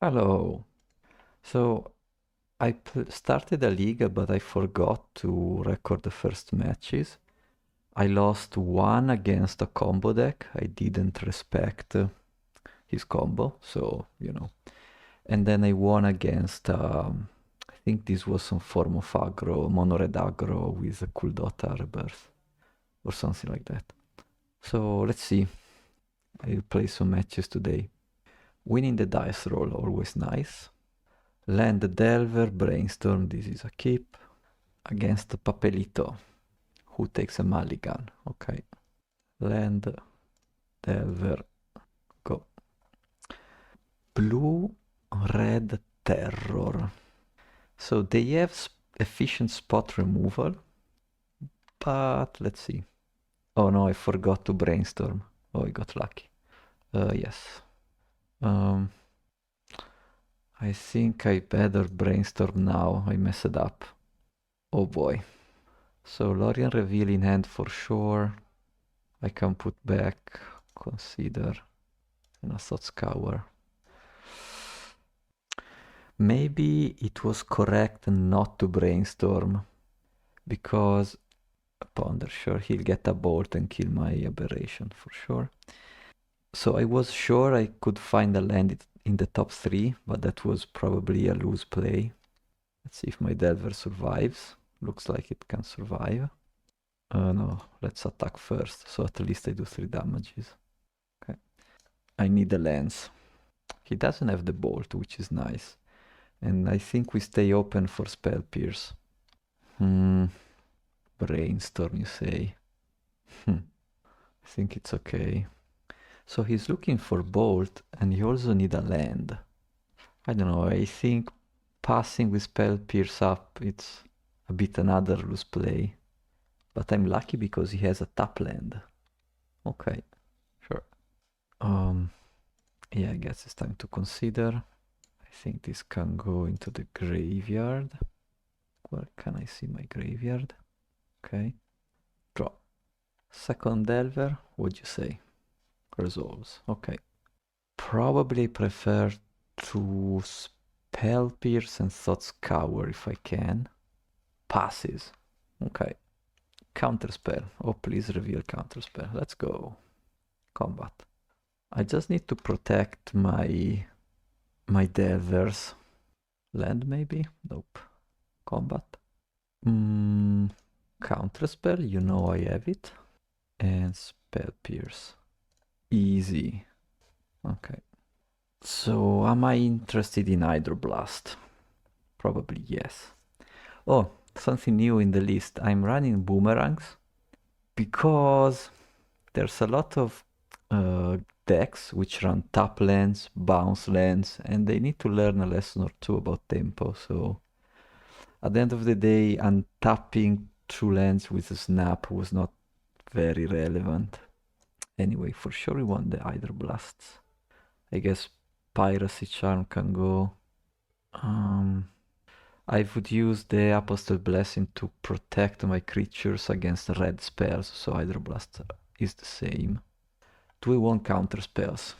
Hello. So I started a league, but I forgot to record the first matches. I lost one against a combo deck. I didn't respect his combo, so you know. And then I won against, I think this was some form of aggro, mono red aggro with a cool dot rebirth or something like that. So let's see. I'll play some matches today. Winning the dice roll, always nice. Land Delver, Brainstorm, this is a keep. Against Papelito, who takes a mulligan. Okay. Land, Delver, go. Blue, Red, Terror. So they have efficient spot removal, but let's see. Oh no, I forgot to brainstorm. Oh, I got lucky. Yes. Um, I think I better brainstorm now. I messed up. Oh boy. So Lorien reveal in hand for sure. I can put back, consider, and a thought scour. Maybe it was correct not to brainstorm because Ponder, sure, he'll get a bolt and kill my aberration for sure. So I was sure I could find a land in the top 3, but that was probably a loose play. Let's see if my Delver survives. Looks like it can survive. No, let's attack first, so at least I do 3 damages. Okay. I need the lens. He doesn't have the bolt, which is nice. And I think we stay open for Spell Pierce. Brainstorm, you say? I think it's okay. So he's looking for Bolt, and he also need a land. I don't know, I think passing with Spell Pierce up, it's a bit another loose play. But I'm lucky because he has a tap land. Okay, sure. Yeah, I guess it's time to consider. I think this can go into the graveyard. Where can I see my graveyard? Okay. Draw. Second Delver, what'd you say? Resolves. Okay. Probably prefer to Spell Pierce and Thought Scour if I can. Passes. Okay. Counterspell. Oh, please reveal counterspell. Let's go. Combat. I just need to protect my Delvers. Land maybe? Nope. Combat. Counterspell, you know I have it. And Spell Pierce. Easy. Okay. So, am I interested in Hydroblast? Probably yes. Oh, something new in the list. I'm running boomerangs because there's a lot of decks which run tap lands, bounce lands, and they need to learn a lesson or two about tempo. So, at the end of the day, untapping 2 lands with a snap was not very relevant. Anyway, for sure we want the Hydroblasts. I guess Piracy Charm can go. I would use the Apostle Blessing to protect my creatures against red spells, so Hydroblast is the same. Do we want counter spells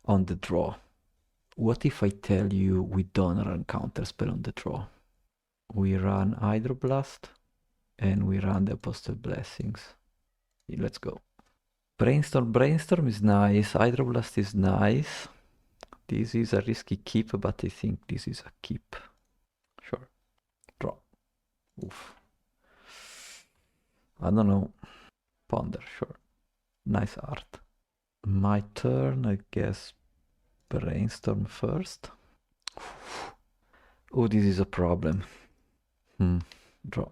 on the draw? What if I tell you we don't run counter spell on the draw? We run Hydroblast and we run the Apostle Blessings. Let's go. Brainstorm is nice, Hydroblast is nice. This is a risky keep, but I think this is a keep. Sure. Draw. Oof. I don't know. Ponder, sure. Nice art. My turn, I guess. Brainstorm first. Oh, this is a problem. Draw.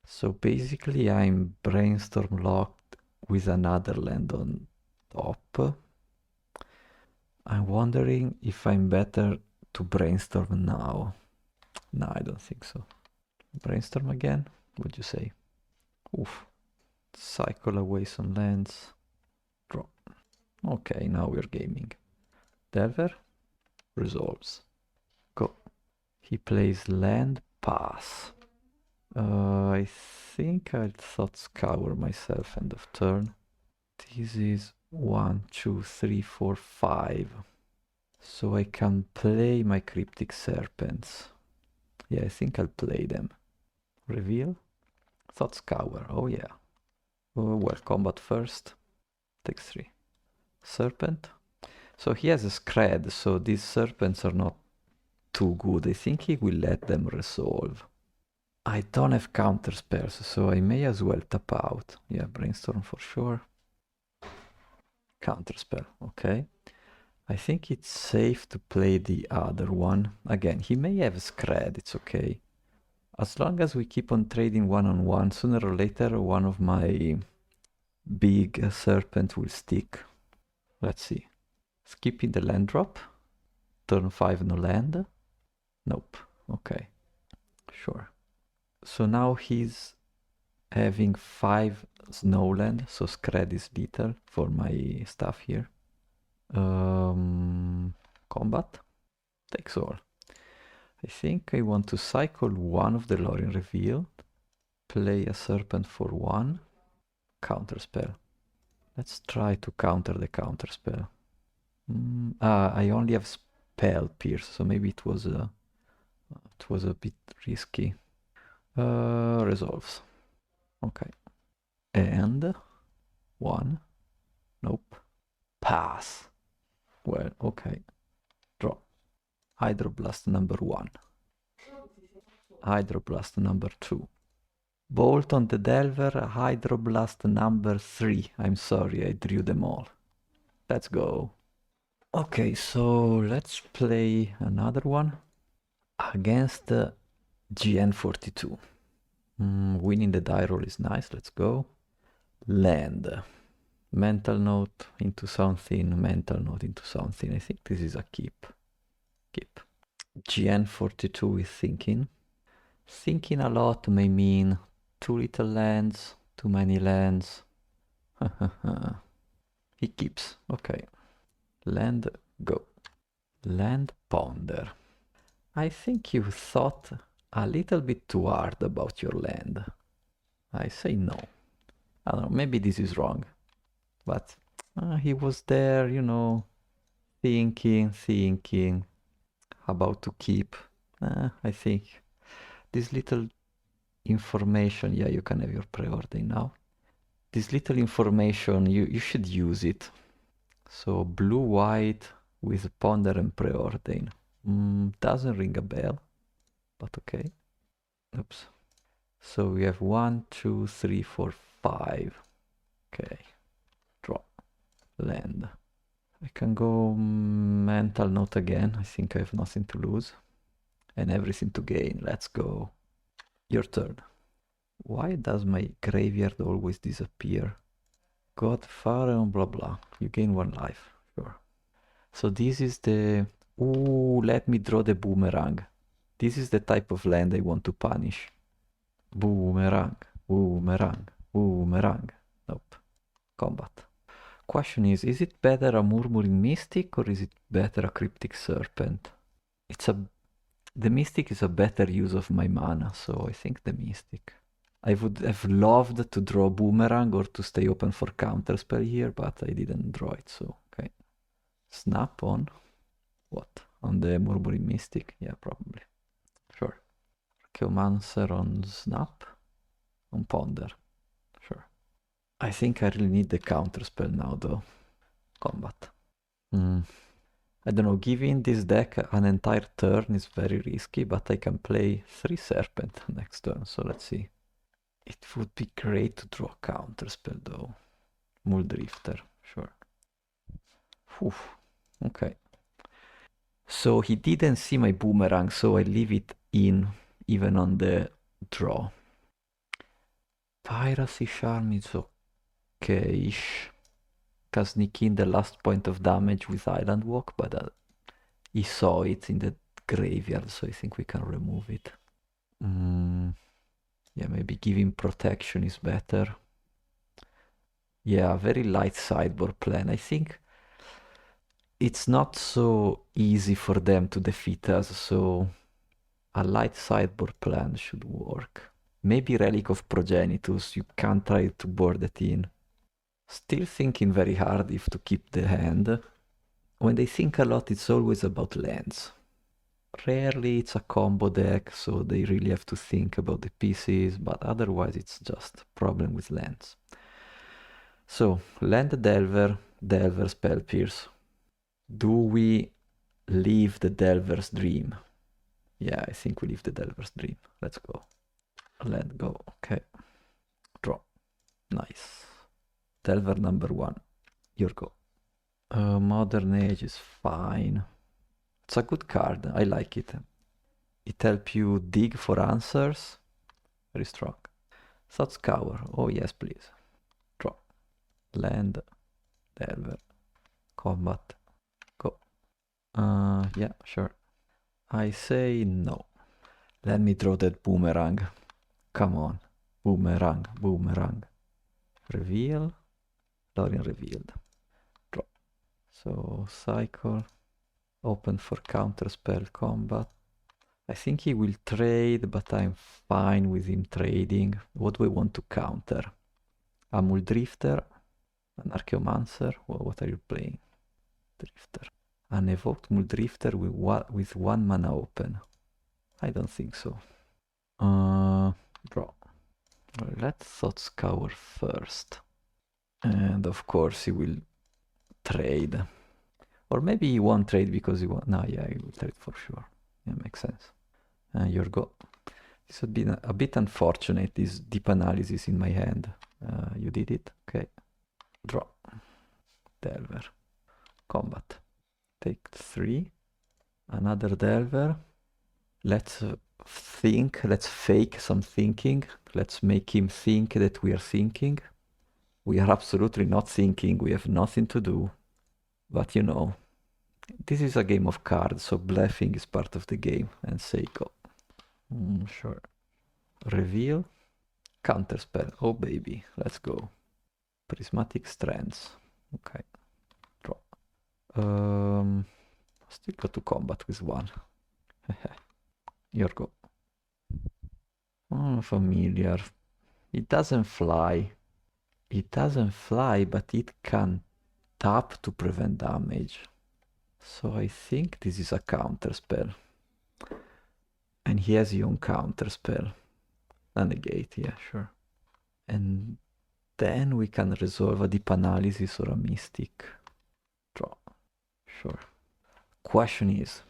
So basically I'm brainstorm locked with another land on top. I'm wondering if I'm better to brainstorm now. No, I don't think so. Brainstorm again? What'd you say? Oof. Cycle away some lands. Draw. Okay, now we're gaming. Delver resolves. Go. He plays land pass. I think I thought scour myself end of turn. This is 1, 2, 3, 4, 5. So I can play my Cryptic Serpents. Yeah, I think I'll play them. Reveal? Thought Scour, oh yeah. Oh, well, combat first. Takes 3. Serpent. So he has a Scred, so these serpents are not too good. I think he will let them resolve. I don't have counter spells, so I may as well tap out. Yeah, Brainstorm for sure. Counter spell, okay. I think it's safe to play the other one. Again, he may have Scred, it's okay. As long as we keep on trading one-on-one, sooner or later one of my big serpent will stick. Let's see. Skipping the land drop. Turn 5 no land. Nope. Okay. Sure. So now he's having 5 snowland, so Scred is little for my stuff here. Combat. Takes all. I think I want to cycle one of the Lorien Reveal. Play a serpent for 1. Counterspell. Let's try to counter the counterspell. I only have spell pierce, so maybe it was a bit risky. Resolves. Okay. And 1. Nope. Pass. Well, okay. Draw. Hydroblast number 1. Hydroblast number 2. Bolt on the Delver, Hydroblast number 3. I'm sorry, I drew them all. Let's go. Okay, so let's play another one against the GN42. Winning the die roll is nice, let's go. Land. Mental note into something, mental note into something. I think this is a keep. Keep. GN42 is thinking. Thinking a lot may mean too little lands, too many lands. He keeps. Okay. Land, go. Land, ponder. I think you thought a little bit too hard about your land. I say no. I don't know, maybe this is wrong. But he was there, you know, thinking, about to keep. I think this little information, yeah, you can have your preordain now. This little information, you should use it. So blue-white with ponder and preordain. Doesn't ring a bell, but okay. Oops. So we have 1, 2, 3, 4, 5. Okay. Draw. Land. I can go mental note again. I think I have nothing to lose. And everything to gain. Let's go. Your turn. Why does my graveyard always disappear? Godfather and blah blah. You gain 1 life. Sure. So this is the... Ooh, let me draw the boomerang. This is the type of land I want to punish. Boomerang, boomerang, boomerang. Nope. Combat. Question is it better a Murmuring Mystic or is it better a Cryptic Serpent? The Mystic is a better use of my mana, so I think the Mystic. I would have loved to draw Boomerang or to stay open for Counterspell here, but I didn't draw it, so okay. Snap on what? On the Murmuring Mystic? Yeah, probably. Sure. Archaeomancer on Snap. On Ponder. Sure. I think I really need the Counterspell now, though. Combat. I don't know, giving this deck an entire turn is very risky, but I can play 3 Serpent next turn, so let's see. It would be great to draw a Counterspell, though. Muldrifter, sure. Oof. Okay. So he didn't see my Boomerang, so I leave it in, even on the draw. Piracy Charm is okay-ish. Can sneak in the last point of damage with Island Walk, but he saw it in the graveyard, so I think we can remove it. Yeah, maybe giving protection is better. Yeah, very light sideboard plan. I think it's not so easy for them to defeat us, so a light sideboard plan should work. Maybe Relic of Progenitus, you can try to board it in. Still thinking very hard if to keep the hand. when they think a lot, it's always about lands. Rarely it's a combo deck, so they really have to think about the pieces, but otherwise it's just problem with lands. So, land Delver, Delver Spell Pierce. Do we leave the Delver's Dream? Yeah, I think we leave the Delver's Dream. Let's go. Let go. Okay. Draw. Nice. Delver number 1. Your go. Modern Age is fine. It's a good card. I like it. It helps you dig for answers. Very strong. Thought Scour. Oh yes, please. Draw. Land. Delver. Combat. Go. Yeah, sure. I say no. Let me draw that boomerang. Come on. Boomerang, boomerang. Reveal. Lorien revealed. Draw. So, cycle. Open for counter spell combat. I think he will trade, but I'm fine with him trading. What do we want to counter? A Muldrifter, an Archaeomancer. Well, what are you playing? Drifter. An evoked Muldrifter with 1 mana open. I don't think so. Draw. Let's Thought Scour first. And of course he will trade. Or maybe he won't trade because he won't. No, yeah, he will trade for sure. Yeah, makes sense. Your go. This would be a bit unfortunate, this deep analysis in my hand. You did it. Okay. Draw. Delver. Combat. Take 3. Another Delver. Let's think. Let's fake some thinking. Let's make him think that we are thinking. We are absolutely not thinking. We have nothing to do. But you know, this is a game of cards, so bluffing is part of the game. And say go. Sure. Reveal. Counterspell. Oh baby, let's go. Prismatic Strands. Okay. Draw. Still go to combat with 1. Your go. Oh, familiar. It doesn't fly. It doesn't fly, but it can tap to prevent damage. So I think this is a counterspell. And he has his own counterspell. A negate, yeah, sure. And then we can resolve a deep analysis or a mystic. Draw. Sure. Question is,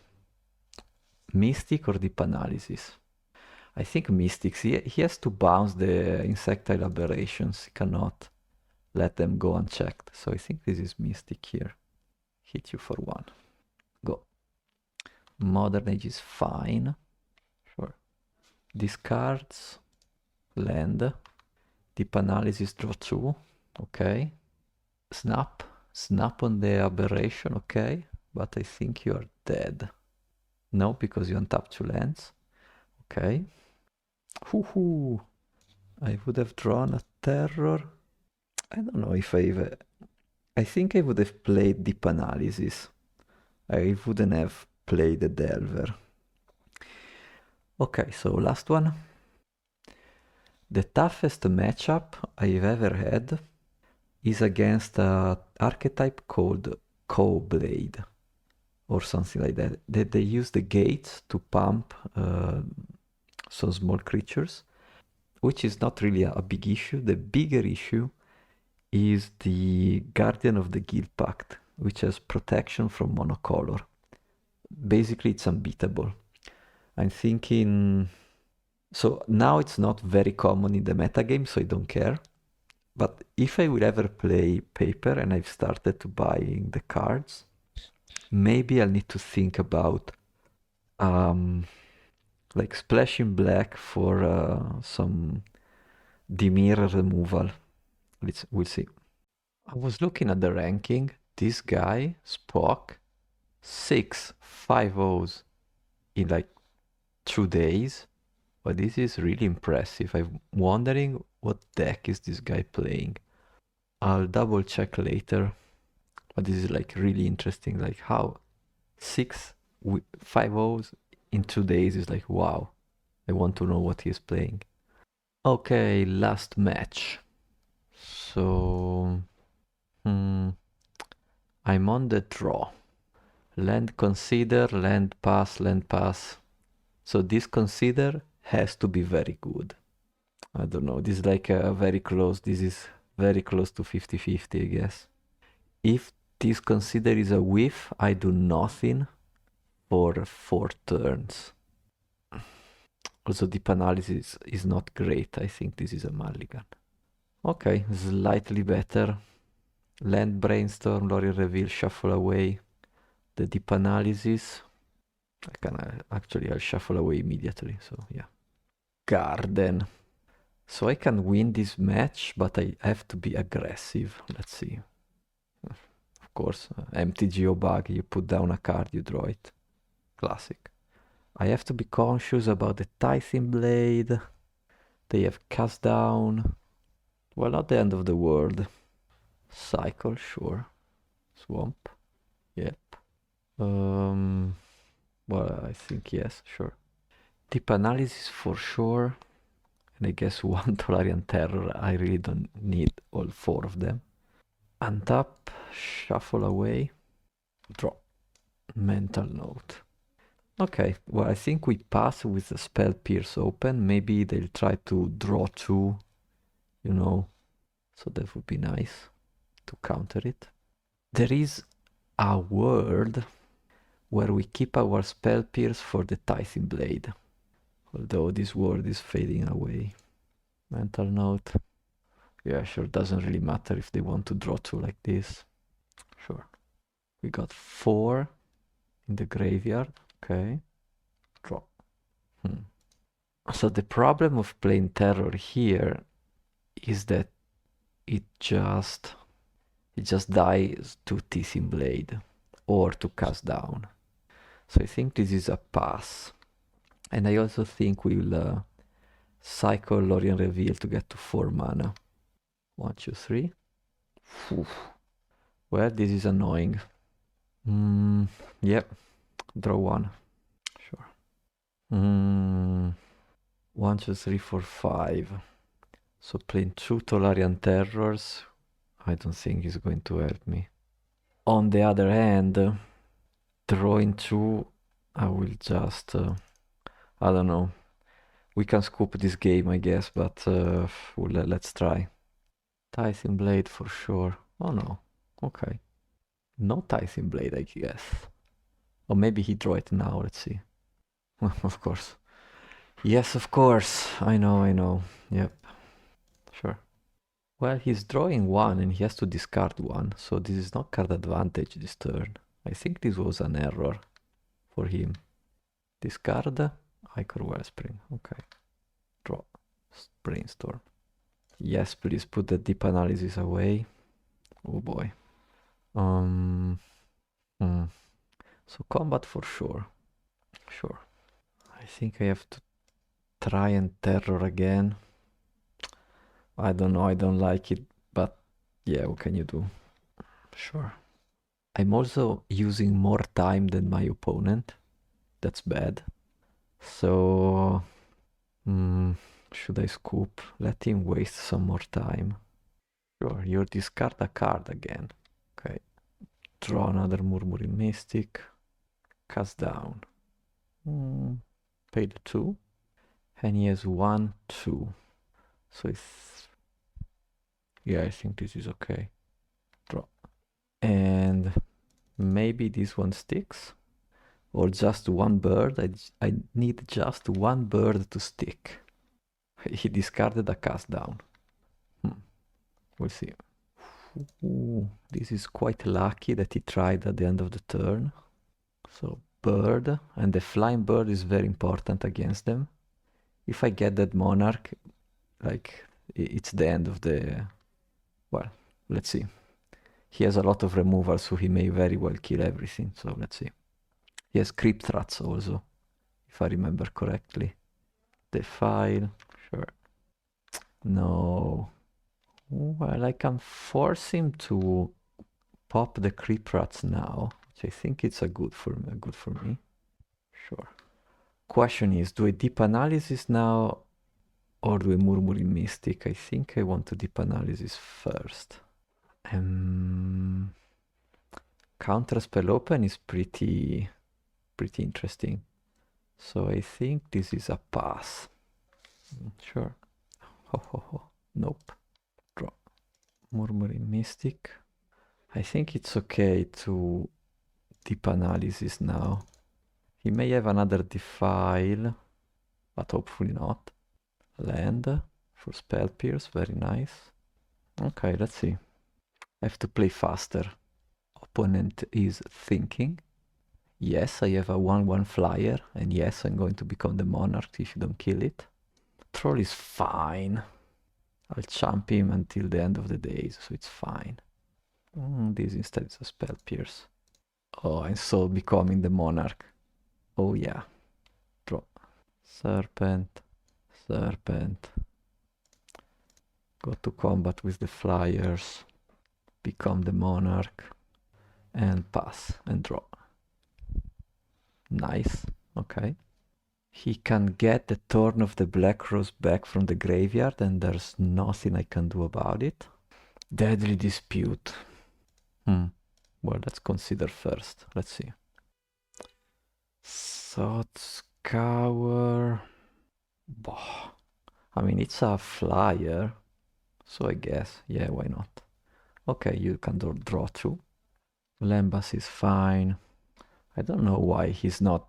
mystic or deep analysis? I think mystics. He has to bounce the insectile aberrations. He cannot let them go unchecked. So I think this is mystic here. Hit you for 1. Go. Modern Age is fine. Sure. Discards. Land. Deep analysis, draw 2. Okay. Snap. Snap on the aberration. Okay. But I think you are dead. No, because you untap 2 lands. Okay. Hoo-hoo. I would have drawn a terror. I don't know if I think I would have played Deep Analysis. I wouldn't have played the Delver. Okay, so last one. The toughest matchup I've ever had is against an archetype called Blade or something like that. They use the gates to pump some small creatures, which is not really a big issue. The bigger issue is the Guardian of the Guild Pact, which has protection from monocolor. Basically, it's unbeatable. I'm thinking... So now it's not very common in the metagame, so I don't care. But if I will ever play Pauper and I've started to buying the cards, maybe I'll need to think about like splashing black for some Dimir removal. We'll see. I was looking at the ranking. This guy, Spock, 6 5-0s in like 2 days. But this is really impressive. I'm wondering what deck is this guy playing. I'll double check later. But this is like really interesting. Like how 6 5-0s in 2 days is like wow. I want to know what he's playing. Okay, last match. So I'm on the draw. Land consider, land pass, land pass. So this consider has to be very good. I don't know, this is like very close, this is very close to 50-50, I guess. If this consider is a whiff, I do nothing for 4 turns. Also, deep analysis is not great. I think this is a mulligan. Okay, slightly better. Land brainstorm, lorry reveal, shuffle away. The deep analysis. I can actually I'll shuffle away immediately. So yeah. Garden. So I can win this match, but I have to be aggressive. Let's see. Of course, MTGO bug. You put down a card, you draw it. Classic. I have to be conscious about the Tything Blade. They have cast down. Well, not the end of the world. Cycle, sure. Swamp. Yep. Well, I think yes, sure. Deep analysis for sure. And I guess one Tolarian Terror. I really don't need all 4 of them. Untap, shuffle away, draw. Mental note. Okay, well, I think we pass with the spell pierce open. Maybe they'll try to draw 2, you know. So that would be nice to counter it. There is a word where we keep our spell pierce for the Tything Blade. Although this word is fading away. Mental note. Yeah, sure, doesn't really matter if they want to draw 2 like this. Sure. We got 4 in the graveyard. Okay. Draw. So the problem of playing Terror here is that it just dies to Tything Blade or to cast down. So I think this is a pass. And I also think we'll cycle Lorien Reveal to get to 4 mana. 1, 2, 3. Oof. Well, this is annoying. Yep. Draw 1. Sure. 1, 2, 3, 4, 5. So playing 2 Tolarian Terrors, I don't think is going to help me. On the other hand, drawing 2, I will just, I don't know. We can scoop this game, I guess, but let's try. Tything Blade for sure. Oh no, okay. No Tything Blade, I guess. Or maybe he draw it now, let's see. Of course. Yes, of course. I know. Yep. Sure. Well, he's drawing 1 and he has to discard 1, so this is not card advantage this turn. I think this was an error for him. Discard, Ichor Wellspring, okay. Draw, Brainstorm. Yes, please put the deep analysis away. Oh boy. So combat for sure. Sure. I think I have to try and terror again. I don't know, I don't like it, but yeah, what can you do? Sure. I'm also using more time than my opponent. That's bad. So, should I scoop? Let him waste some more time. Sure, you discard a card again. Okay. Draw another Murmuring Mystic. Cast down. Pay the 2. And he has 1, 2. So it's... yeah, I think this is okay. Draw. And maybe this one sticks. Or just 1 bird. I need just 1 bird to stick. He discarded a cast down. We'll see. Ooh, this is quite lucky that he tried at the end of the turn. So bird, and the flying bird is very important against them. If I get that monarch, like, it's the end of the... well, let's see. He has a lot of removals, so he may very well kill everything, so let's see. He has Crypt Rats also, if I remember correctly. The file, sure. No. Well, I can force him to pop the Crypt Rats now, which I think it's good for me. Sure. Question is, do I deep analysis now or do I Murmuring Mystic? I think I want to deep analysis first. Counterspell open is pretty interesting. So I think this is a pass. Sure. Ho ho ho. Nope. Draw. Murmuring Mystic. I think it's okay to deep analysis now. He may have another defile, but hopefully not. Land for spell pierce, very nice. Okay, let's see. I have to play faster. Opponent is thinking. Yes, I have a 1/1 flyer, and yes, I'm going to become the monarch if you don't kill it. Troll is fine. I'll champ him until the end of the days, so it's fine. This instead is a spell pierce. Oh, I'm so becoming the monarch. Oh yeah. Draw. Serpent. Serpent. Go to combat with the flyers. Become the monarch. And pass and draw. Nice. Okay. He can get the Thorn of the Black Rose back from the graveyard, and there's nothing I can do about it. Deadly Dispute. Well, let's consider first. Let's see. Thought Scour. Bah. I mean, it's a flyer, so I guess, yeah, why not? Okay, you can draw two. Lembas is fine. I don't know why he's not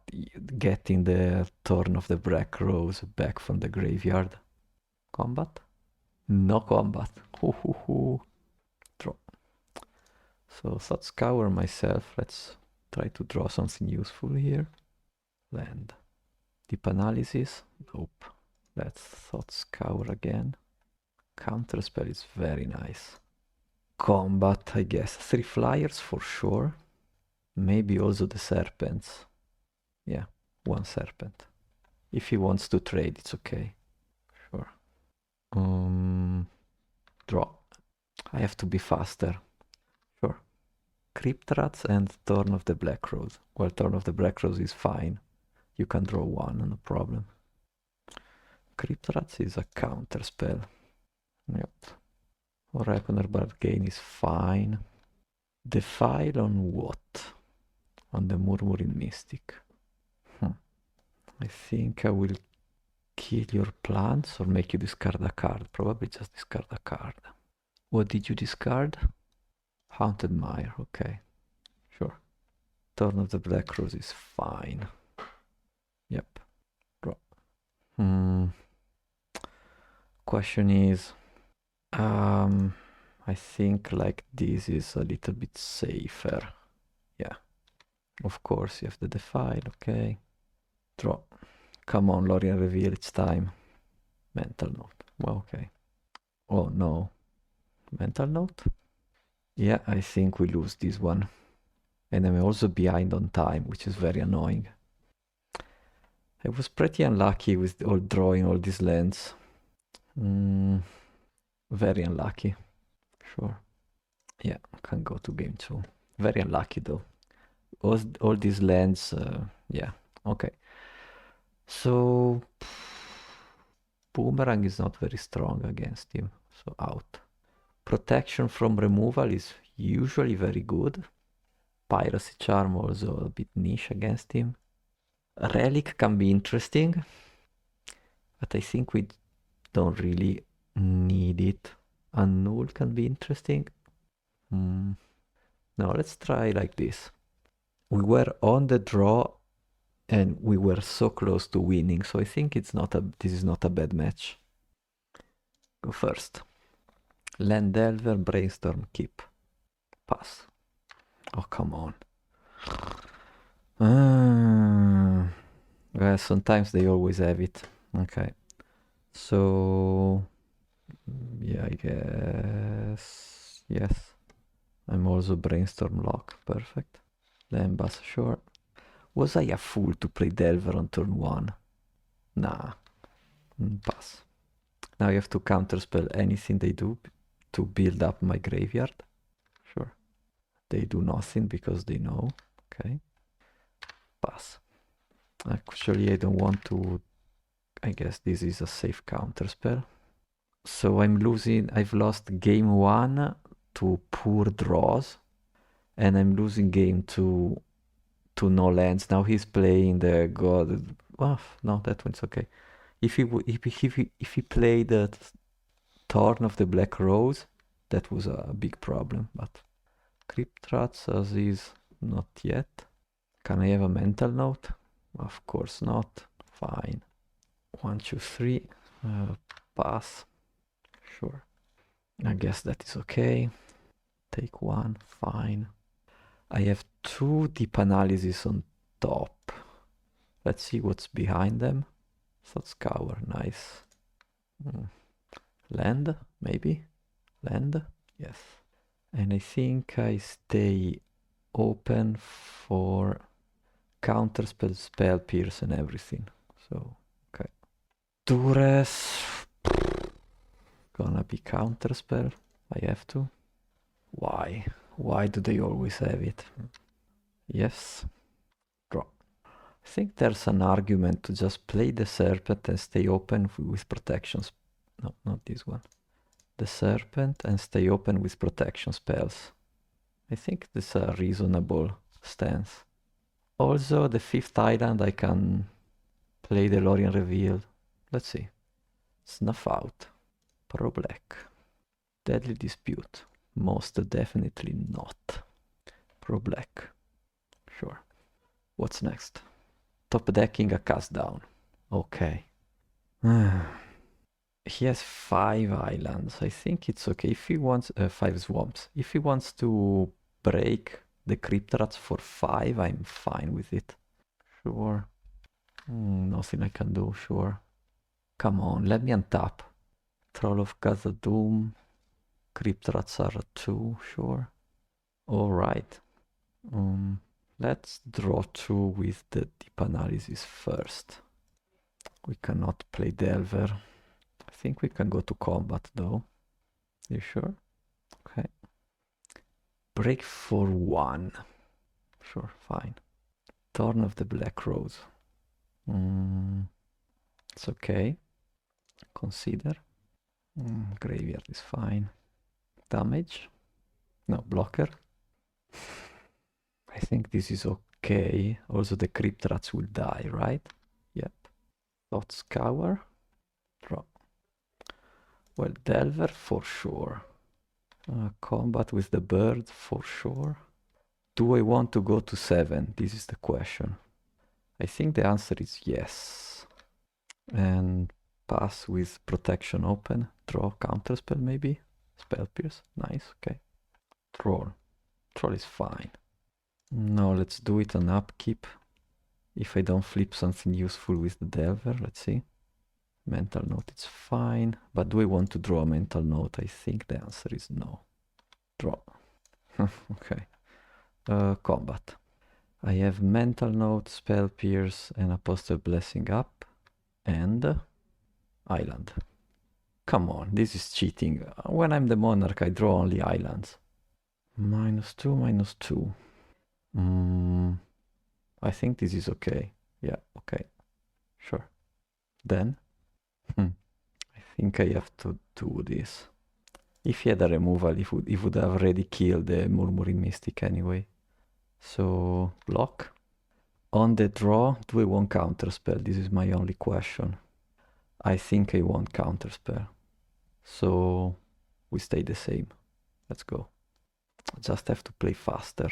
getting the Thorn of the Black Rose back from the graveyard. Combat? No combat. Draw. So Thought Scour myself. Let's try to draw something useful here. Land. Deep analysis. Nope. Let's Thought Scour again. Counterspell is very nice. Combat, I guess. 3 flyers for sure. Maybe also the serpents. Yeah, 1 serpent. If he wants to trade, it's okay. Sure. Draw. I have to be faster. Sure. Crypt Rats and Thorn of the Black Rose. Well, Thorn of the Black Rose is fine. You can draw 1, no problem. Crypt Rats is a counter spell. Yep. Reckoner Bargain is fine. Defile on what? On the Murmuring Mystic. I think I will kill your plants or make you discard a card. Probably just discard a card. What did you discard? Haunted Mire, okay. Sure. Thorn of the Black Rose is fine. Yep. Draw. Question is, I think like this is a little bit safer. Yeah. Of course, you have the defile, okay. Draw. Come on, Lorien Reveal, it's time. Mental Note. Well, okay. Oh no. Mental Note? Yeah, I think we lose this one. And I'm also behind on time, which is very annoying. I was pretty unlucky with drawing all these lands. Very unlucky. Sure. Yeah, can go to game 2. Very unlucky though. All these lands, yeah, okay. So, Boomerang is not very strong against him, so out. Protection from removal is usually very good. Piracy Charm also a bit niche against him. Relic can be interesting, but I think we don't really need it. Annul can be interesting. No, let's try like this. We were on the draw and we were so close to winning, so I think this is not a bad match. Go first. Land Delver, Brainstorm, keep. Pass. Oh, come on. Well, sometimes they always have it. Okay. So, yeah, I guess. Yes. I'm also Brainstorm lock. Perfect. Lembas, sure. Was I a fool to play Delver on turn 1? Nah. Pass. Now you have to counterspell anything they do to build up my graveyard. Sure. They do nothing because they know. Okay. Pass. Actually, I don't want to... I guess this is a safe counterspell. So I've lost game 1 to poor draws. and I'm losing game to no lands. Now he's playing the god. Oh, no, that one's okay. If he played the Thorn of the Black Rose, that was a big problem. But Crypt Rats as is, not yet. Can I have a mental note? Of course not. Fine. 1, 2, 3. Pass. Sure. I guess that is okay. Take 1. Fine. I have 2 deep analysis on top. Let's see what's behind them. Thought Scour, nice. Land, maybe? Land? Yes. And I think I stay open for counterspell, spell pierce and everything. So, okay. Duress. Gonna be counterspell. I have to. Why? Why do they always have it? Yes. Draw. I think there's an argument to just play the Serpent and stay open with protections. No, not this one. The Serpent and stay open with protection spells. I think this is a reasonable stance. Also, the 5th island I can play the Lorien Reveal. Let's see. Snuff Out. Pro Black. Deadly Dispute. Most definitely not. Pro Black. Sure. What's next? Top decking a cast down. Okay. He has 5 islands. I think it's okay. If he wants 5 swamps. If he wants to break the Crypt Rats for 5, I'm fine with it. Sure. Nothing I can do, sure. Come on, let me untap. Troll of Khazad-dûm. Crypt Rats are 2, sure. Alright. Let's draw 2 with the deep analysis first. We cannot play Delver. I think we can go to combat though. You sure? Okay. Break for 1. Sure, fine. Thorn of the Black Rose. It's okay. Consider. Graveyard is fine. Damage. No, blocker. I think this is okay. Also the Crypt Rats will die, right? Yep. Thought Scour. Draw. Well, Delver for sure. Combat with the bird for sure. Do I want to go to 7? This is the question. I think the answer is yes. And pass with protection open. Draw counterspell maybe. Spell pierce. Nice, okay. Troll. Troll is fine. No, let's do it on upkeep. If I don't flip something useful with the Delver, let's see. Mental note, it's fine. But do I want to draw a mental note? I think the answer is no. Draw. Okay. Combat. I have mental note, spell pierce, and apostle blessing up. And island. Come on, this is cheating. When I'm the monarch, I draw only islands. -2, -2. I think this is okay. Yeah, okay. Sure. Then, I think I have to do this. If he had a removal, he would have already killed the Murmuring Mystic anyway. So, block. On the draw, do I want counterspell? This is my only question. I think I want counterspell. So, we stay the same. Let's go. I just have to play faster.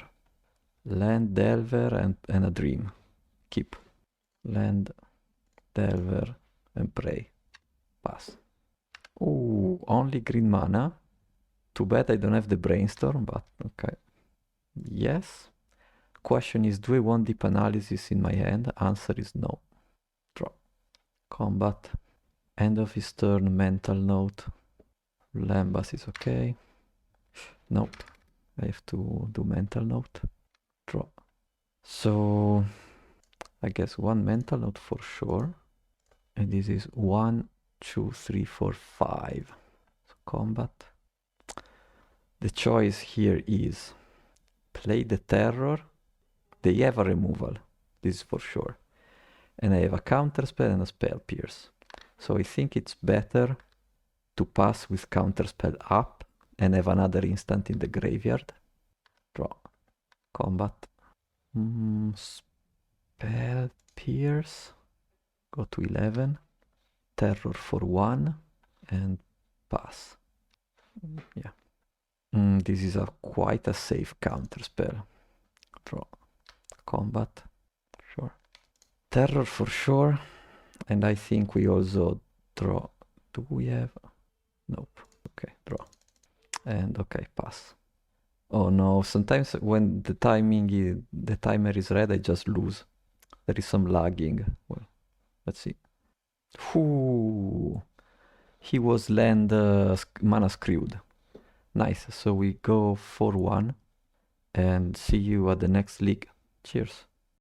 Land, Delver, and a Dream. Keep. Land, Delver, and Pray. Pass. Ooh, only green mana. Too bad I don't have the Brainstorm, but okay. Yes. Question is, do I want deep analysis in my hand? Answer is no. Draw. Combat. End of his turn, mental note. Lambas is okay. Nope. I have to do mental note. Draw. So I guess 1 mental note for sure. And this is 1, 2, 3, 4, 5. So combat. The choice here is play the terror. They have a removal. This is for sure. And I have a counterspell and a spell pierce. So I think it's better to pass with counterspell up and have another instant in the graveyard. Draw. Combat. Spell Pierce. Go to 11. Terror for 1. And pass. Yeah. This is quite a safe counter spell. Draw. Combat. Sure. Terror for sure. And I think we also draw. Do we have? Nope. Okay, draw. And okay, pass. Oh no, sometimes when the timer is red, I just lose. There is some lagging. Well, let's see. Ooh, he was land mana screwed. Nice, so we go 4-1 and see you at the next league. Cheers.